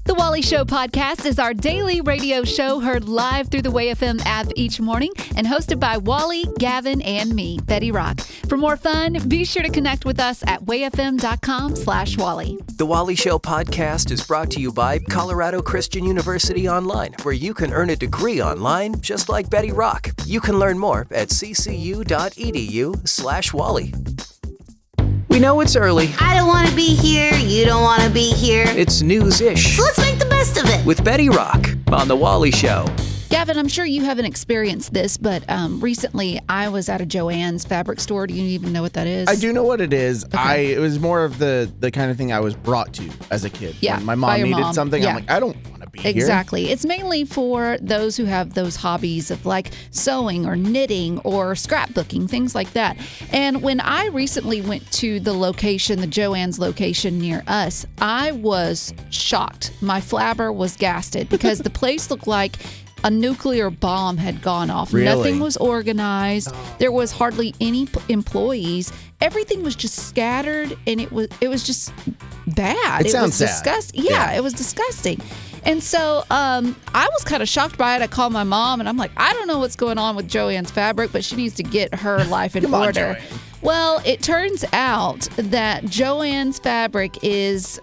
The Wally Show podcast is our daily radio show heard live through the WayFM app each morning and hosted by Wally, Gavin, and me, Betty Rock. For more fun, be sure to connect with us at wayfm.com/Wally. The Wally Show podcast is brought to you by Colorado Christian University Online, where you can earn a degree online just like Betty Rock. You can learn more at ccu.edu/Wally. We know it's early. I don't want to be here. You don't want to be here. It's news-ish. So let's make the best of it. With Betty Rock on The Wally Show. Gavin, I'm sure you haven't experienced this, but recently I was at a Joann's fabric store. Do you even know what that is? I do know what it is. Okay. It was more of the kind of thing I was brought to as a kid. Yeah, When my by mom your needed mom. something, Yeah. I'm like, I don't want to be here. Exactly. It's mainly for those who have those hobbies of like sewing or knitting or scrapbooking, things like that. And when I recently went to the location, the Joann's location near us, I was shocked. My flabber was gasted because the place looked like a nuclear bomb had gone off. Really? Nothing was organized. There was hardly any employees. Everything was just scattered, and it was just bad. It sounds was sad. disgusting. Yeah, it was disgusting. And so I was kind of shocked by it. I called my mom, and I'm like, I don't know what's going on with Joann's fabric, but she needs to get her life in Come on, order. Joann. Well, it turns out that Joann's Fabric is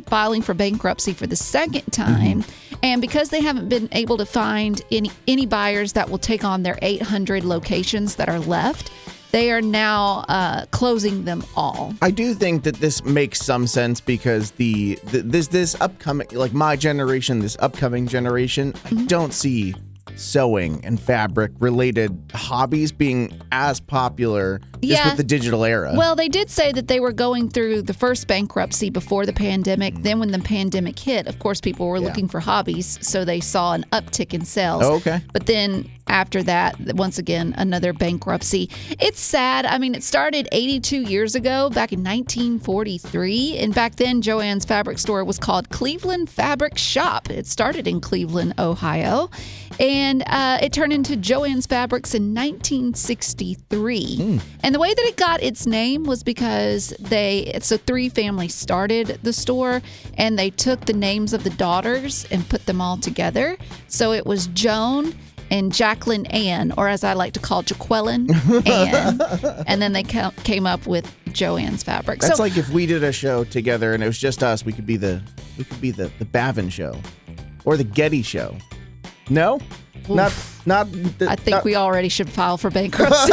filing for bankruptcy for the second time. And because they haven't been able to find any buyers that will take on their 800 locations that are left, they are now closing them all. I do think that this makes some sense because this upcoming, like my generation, this upcoming generation, I don't see sewing and fabric related hobbies being as popular just with the digital era. Well, they did say that they were going through the first bankruptcy before the pandemic. Then when the pandemic hit, of course, people were looking for hobbies, so they saw an uptick in sales. Oh, okay. But then after that, once again, another bankruptcy. It's sad. I mean, it started 82 years ago, back in 1943. And back then, Joann's fabric store was called Cleveland Fabric Shop. It started in Cleveland, Ohio. And it turned into Joann's Fabrics in 1963. And the way that it got its name was because three families started the store, and they took the names of the daughters and put them all together. So it was Joan and Jacqueline Ann, or as I like to call Jaqueline Ann. And then they came up with Joann's Fabric. That's like if we did a show together and it was just us, we could be the Bavin show or the Getty show. No? Oof. Not I think we already should file for bankruptcy.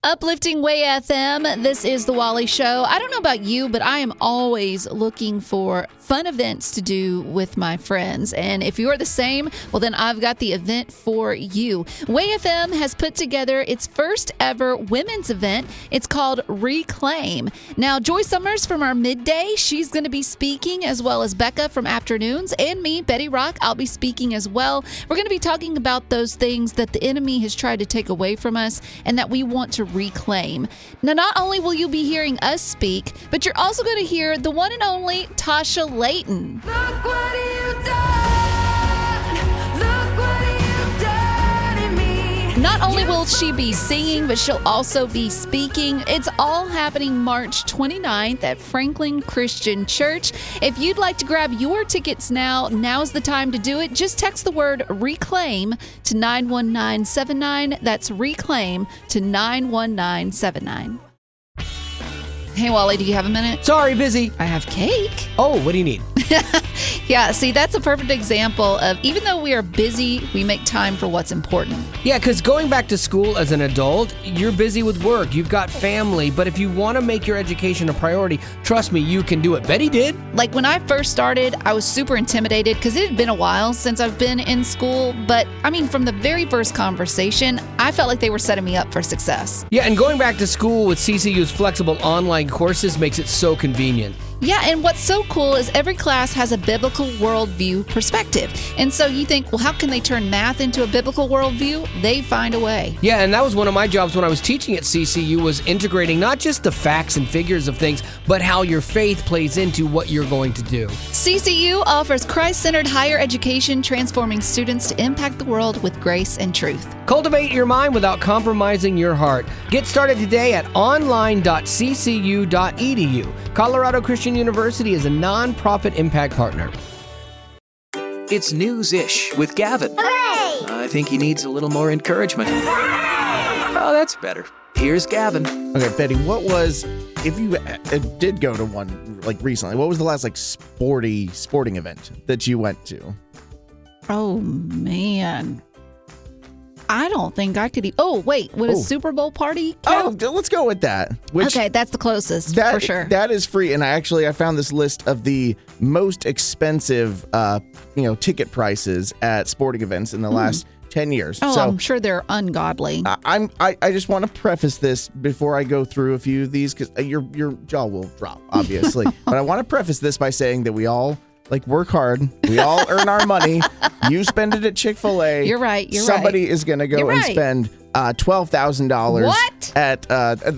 Uplifting Way FM. This is the Wally Show. I don't know about you, but I am always looking for fun events to do with my friends. And if you're the same, well, then I've got the event for you. Way FM has put together its first ever women's event. It's called Reclaim. Now, Joy Summers from our midday, she's going to be speaking, as well as Becca from afternoons, and me, Betty Rock, I'll be speaking as well. We're going to be talking about those things that the enemy has tried to take away from us and that we want to reclaim. Now, not only will you be hearing us speak, but you're also going to hear the one and only Tasha Layton. Look what you've done. Look what you've done in me. Not only will she be singing, but she'll also be speaking. It's all happening March 29th at Franklin Christian Church. If you'd like to grab your tickets now's the time to do it. Just text the word RECLAIM to 91979. That's RECLAIM to 91979. Hey, Wally, do you have a minute? Sorry, busy. I have cake. Oh, what do you need? Yeah, see, that's a perfect example of even though we are busy, we make time for what's important. Yeah, because going back to school as an adult, you're busy with work, you've got family, but if you want to make your education a priority, trust me, you can do it. Betty did. Like when I first started, I was super intimidated because it had been a while since I've been in school. But I mean, from the very first conversation, I felt like they were setting me up for success. Yeah, and going back to school with CCU's flexible online courses makes it so convenient. Yeah, and what's so cool is every class has a biblical worldview perspective. And so you think, well, how can they turn math into a biblical worldview? They find a way. Yeah, and that was one of my jobs when I was teaching at CCU, was integrating not just the facts and figures of things, but how your faith plays into what you're going to do. CCU offers Christ-centered higher education, transforming students to impact the world with grace and truth. Cultivate your mind without compromising your heart. Get started today at online.ccu.edu. Colorado Christian Christian University is a non-profit impact partner. It's News-ish with Gavin. I think he needs a little more encouragement. Oh, that's better. Here's Gavin. Okay, Betty, what was, if you did go to one like recently, what was the last like sporting event that you went to? Oh, man. I don't think I could. Oh, wait. Would a Super Bowl party count? Oh, let's go with that. Okay, that's the closest for sure. That is free. And I found this list of the most expensive, ticket prices at sporting events in the last 10 years. Oh, so I'm sure they're ungodly. I just want to preface this before I go through a few of these because your jaw will drop, obviously. But I want to preface this by saying that we all work hard. We all earn our money. You spend it at Chick-fil-A. You're right. Somebody is going to go and spend $12,000 at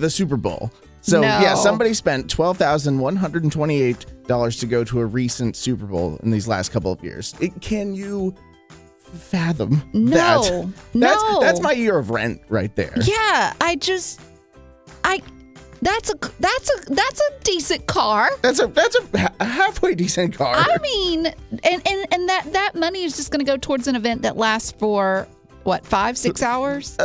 the Super Bowl. So, somebody spent $12,128 to go to a recent Super Bowl in these last couple of years. Can you fathom that? No. That's my year of rent right there. Yeah, That's a decent car. That's a halfway decent car. I mean, and that money is just going to go towards an event that lasts for what, 5-6 hours?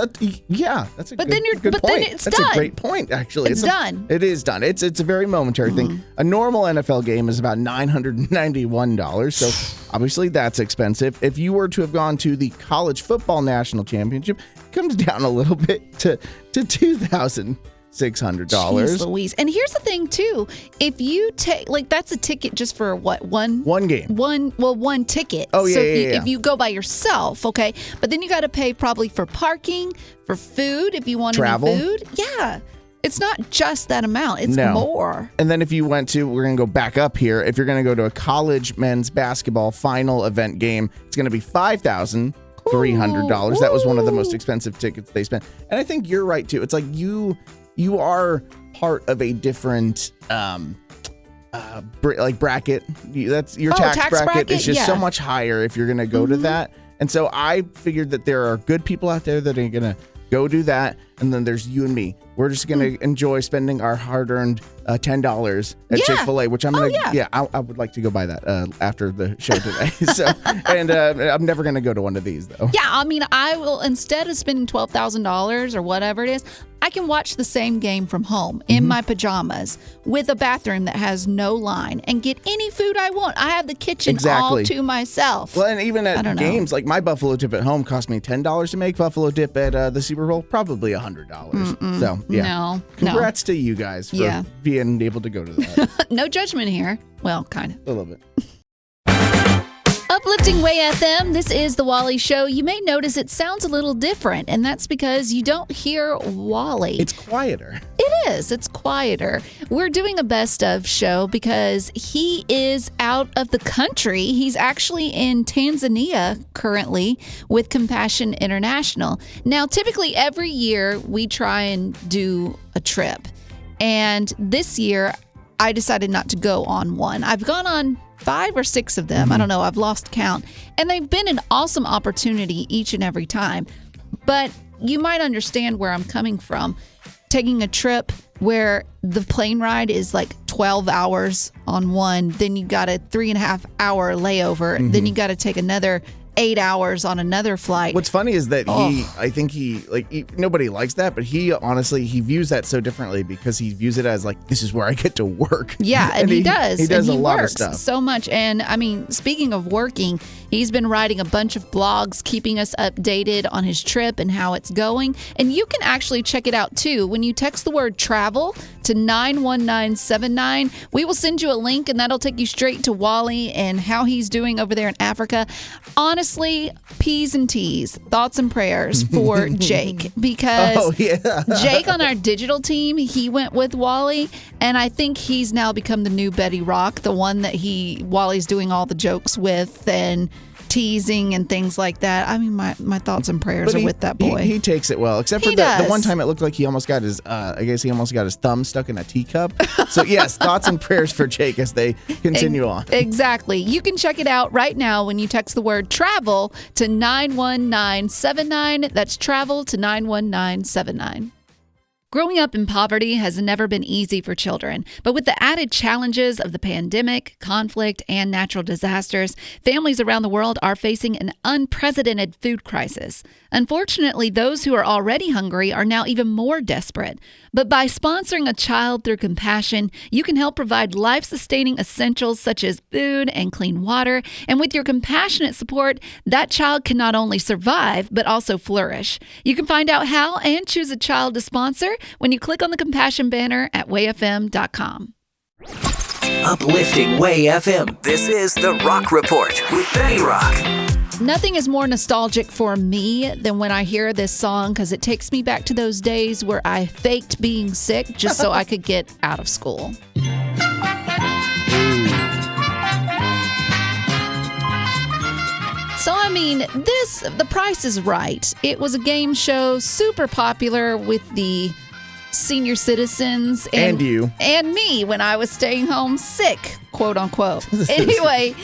Yeah, that's a good point. Then it's that's done. a great point, actually. It's done. It is done. It's a very momentary thing. A normal NFL game is about $991, so obviously that's expensive. If you were to have gone to the College Football National Championship, it comes down a little bit to $2,600. Jeez Louise. And here's the thing too. If you take that's a ticket just for what, one game. One ticket. Oh yeah. So Yeah, if you go by yourself, okay. But then you got to pay probably for parking, for food if you want travel. Any food. Yeah. It's not just that amount. It's more. And then if you went to, we're going to go back up here. If you're going to go to a college men's basketball final event game, it's going to be $5,300. That was one of the most expensive tickets they spent. And I think you're right too. It's like you are part of a different bracket. That's your tax bracket is just so much higher if you're going to go to that. And so I figured that there are good people out there that are going to go do that. And then there's you and me. We're just going to enjoy spending our hard-earned $10 at Chick-fil-A, which I'm going to, I would like to go buy that after the show today. So, and I'm never going to go to one of these though. Yeah, I mean, I will, instead of spending $12,000 or whatever it is, I can watch the same game from home in my pajamas with a bathroom that has no line and get any food I want. I have the kitchen all to myself. Well, and even at games, like my buffalo dip at home cost me $10 to make. Buffalo dip at the Super Bowl, probably $100. So, yeah. No. Congrats to you guys for being able to go to that. No judgment here. Well, kind of. A little bit. Uplifting Way FM, this is the Wally Show. You may notice it sounds a little different, and that's because you don't hear Wally. It's quieter. It is. It's quieter. We're doing a best of show because he is out of the country. He's actually in Tanzania currently with Compassion International. Now, typically every year we try and do a trip, and this year I decided not to go on one. I've gone on 5 or 6 of them. I don't know. I've lost count. And they've been an awesome opportunity each and every time. But you might understand where I'm coming from. Taking a trip where the plane ride is like 12 hours on one, then you got a 3.5 hour layover, then you got to take another 8 hours on another flight. What's funny is that nobody likes that, but he honestly, he views that so differently because he views it as like, this is where I get to work. Yeah, and he does. He does and a lot of works stuff. So much. And I mean, speaking of working, he's been writing a bunch of blogs, keeping us updated on his trip and how it's going. And you can actually check it out too. When you text the word travel to 91979, we will send you a link and that'll take you straight to Wally and how he's doing over there in Africa. Honestly, P's and T's, thoughts and prayers for Jake, because Jake on our digital team, he went with Wally, and I think he's now become the new Betty Rock, the one that Wally's doing all the jokes with and teasing and things like that. I mean, my thoughts and prayers are with that boy. He takes it well, except for the one time it looked like he almost got his, thumb stuck in a teacup. So yes, thoughts and prayers for Jake as they continue on. Exactly. You can check it out right now when you text the word travel to 91979. That's travel to 91979. Growing up in poverty has never been easy for children, but with the added challenges of the pandemic, conflict, and natural disasters, families around the world are facing an unprecedented food crisis. Unfortunately, those who are already hungry are now even more desperate. But by sponsoring a child through compassion, you can help provide life-sustaining essentials such as food and clean water. And with your compassionate support, that child can not only survive, but also flourish. You can find out how and choose a child to sponsor when you click on the compassion banner at wayfm.com. Uplifting Way FM. This is The Rock Report with Benny Rock. Nothing is more nostalgic for me than when I hear this song because it takes me back to those days where I faked being sick just so I could get out of school. So, I mean, The Price is Right. It was a game show super popular with the senior citizens And you. and me when I was staying home sick, quote unquote. Anyway,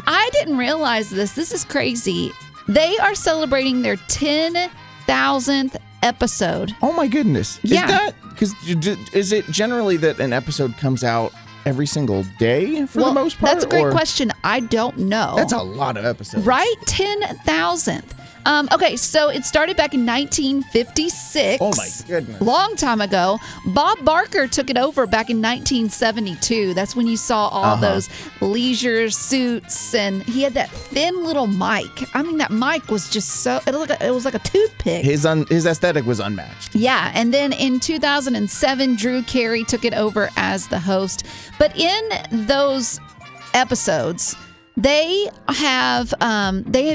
I didn't realize this. This is crazy. They are celebrating their 10,000th episode. Oh my goodness. Yeah. Is it generally that an episode comes out every single day for the most part? That's a great question. I don't know. That's a lot of episodes. Right? 10,000th. Okay, so it started back in 1956. Oh my goodness. Long time ago. Bob Barker took it over back in 1972. That's when you saw all those leisure suits, and he had that thin little mic. I mean, that mic was just so, it was like a toothpick. His aesthetic was unmatched. Yeah, and then in 2007, Drew Carey took it over as the host. But in those episodes, they have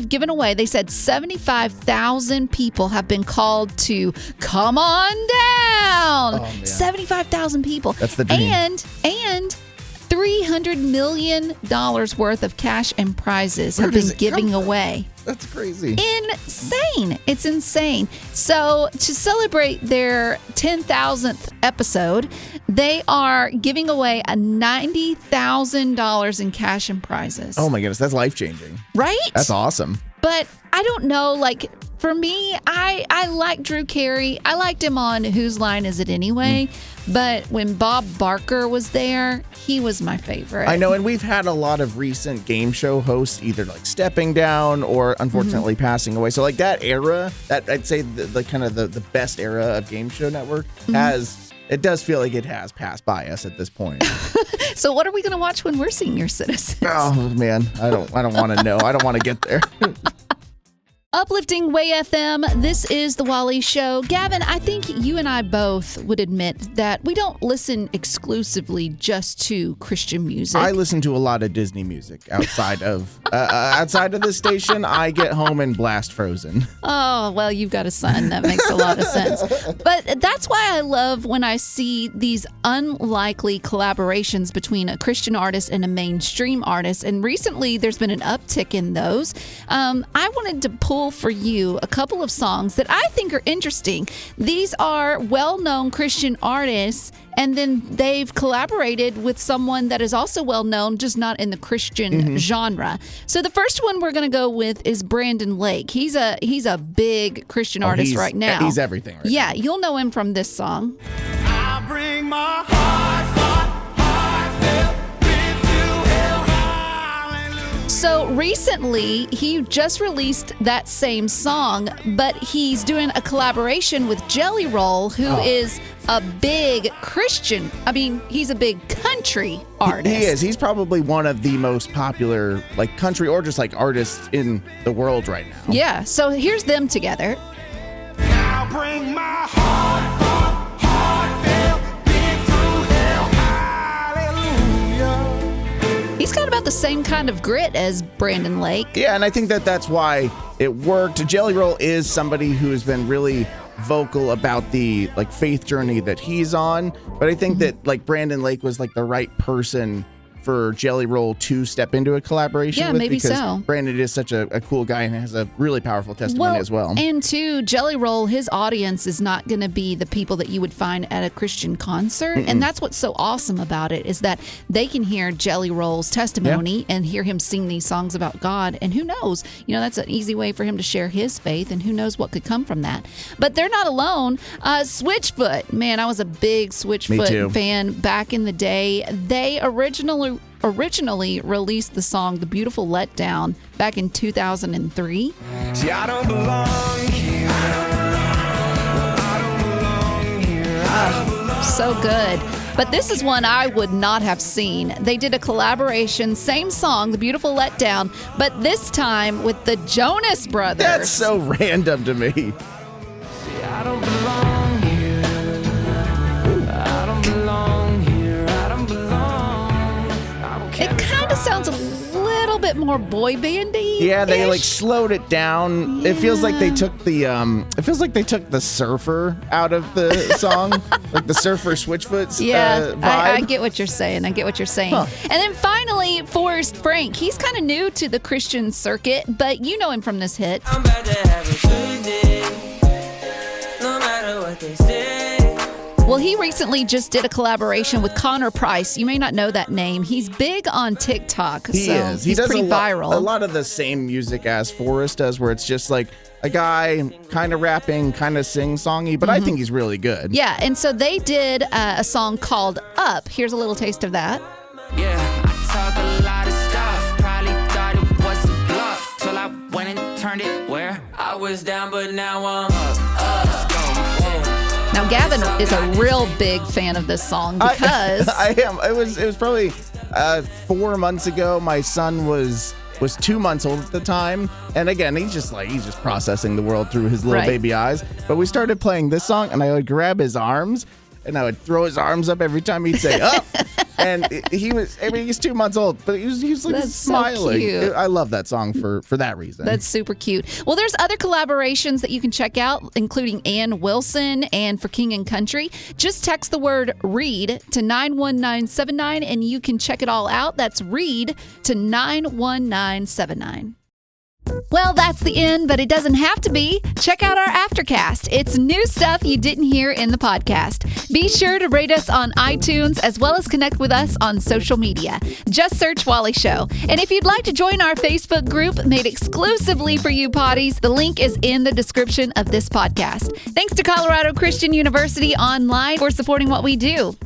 given away, they said 75,000 people have been called to come on down. Oh, man. 75,000 people. That's the dream. And $300 million worth of cash and prizes have been giving away. That's crazy. Insane. It's insane. So to celebrate their 10,000th episode, they are giving away a $90,000 in cash and prizes. Oh my goodness, that's life-changing. Right? That's awesome. But I don't know, like, for me, I like Drew Carey. I liked him on Whose Line Is It Anyway? But when Bob Barker was there, he was my favorite. I know, and we've had a lot of recent game show hosts either like stepping down or unfortunately passing away. So like that era, that I'd say the kind of the best era of Game Show Network it does feel like it has passed by us at this point. So what are we going to watch when we're senior citizens? Oh man, I don't want to know. I don't want to get there. Uplifting Way FM, this is The Wally Show. Gavin, I think you and I both would admit that we don't listen exclusively just to Christian music. I listen to a lot of Disney music outside of the station. I get home and blast Frozen. Oh, well, you've got a son. That makes a lot of sense. But that's why I love when I see these unlikely collaborations between a Christian artist and a mainstream artist. And recently, there's been an uptick in those. I wanted to pull for you a couple of songs that I think are interesting. These are well-known Christian artists, and then they've collaborated with someone that is also well-known, just not in the Christian genre. So the first one we're going to go with is Brandon Lake. He's a big Christian artist right now. He's everything right now. Yeah, you'll know him from this song. I bring my heartfelt bid to hell, hallelujah. So recently, he just released that same song, but he's doing a collaboration with Jelly Roll, who is a big Christian. I mean, he's a big country artist. He is. He's probably one of the most popular, like country or just like artists in the world right now. Yeah. So here's them together. I'll bring my heartfelt bid to hell, hallelujah. He's got about the same kind of grit as Brandon Lake. Yeah, and I think that's why it worked. Jelly Roll is somebody who has been really vocal about the like faith journey that he's on, but I think that like Brandon Lake was like the right person for Jelly Roll to step into a collaboration Yeah, with maybe because so. Brandon is such a cool guy and has a really powerful testimony as well. And two, Jelly Roll, his audience is not going to be the people that you would find at a Christian concert. And that's what's so awesome about it is that they can hear Jelly Roll's testimony and hear him sing these songs about God. And who knows, that's an easy way for him to share his faith, and who knows what could come from that. But they're not alone. Switchfoot, man, I was a big Switchfoot fan back in the day. They originally released the song The Beautiful Letdown back in 2003. See, I don't belong here. I don't belong here. So good. But this is one I would not have seen. They did a collaboration, same song, The Beautiful Letdown, but this time with the Jonas Brothers. That's so random to me. See, I don't belong here. I don't belong here. I don't belong. I don't care. It kind of sounds a little bit more boy bandy. Yeah, they like slowed it down. It feels like they took the surfer out of the song, like the surfer Switchfoot's vibe. I get what you're saying. And then finally, Forrest Frank. He's kind of new to the Christian circuit, but you know him from this hit. I'm about to have a good day. No matter what they say. Well, he recently just did a collaboration with Connor Price. You may not know that name. He's big on TikTok. He is. He He's does pretty viral. a lot of the same music as Forrest does, where it's just like a guy kind of rapping, kind of sing-songy, but I think he's really good. Yeah, and so they did a song called Up. Here's a little taste of that. Yeah, I talk a lot of stuff. Probably thought it was a bluff. Till I went and turned it where I was down, but now I'm up. Now, Gavin is a real big fan of this song because I am. It was probably 4 months ago. My son was 2 months old at the time, and again, he's just processing the world through his little baby eyes. But we started playing this song, and I would grab his arms, and I would throw his arms up every time he'd say up. And he's 2 months old, but he was like That's smiling. so cute. I love that song for that reason. That's super cute. Well, there's other collaborations that you can check out, including Ann Wilson and For King and Country. Just text the word READ to 91979 and you can check it all out. That's READ to 91979. Well, that's the end, but it doesn't have to be. Check out our Aftercast. It's new stuff you didn't hear in the podcast. Be sure to rate us on iTunes as well as connect with us on social media. Just search Wally Show. And if you'd like to join our Facebook group made exclusively for you potties, the link is in the description of this podcast. Thanks to Colorado Christian University Online for supporting what we do.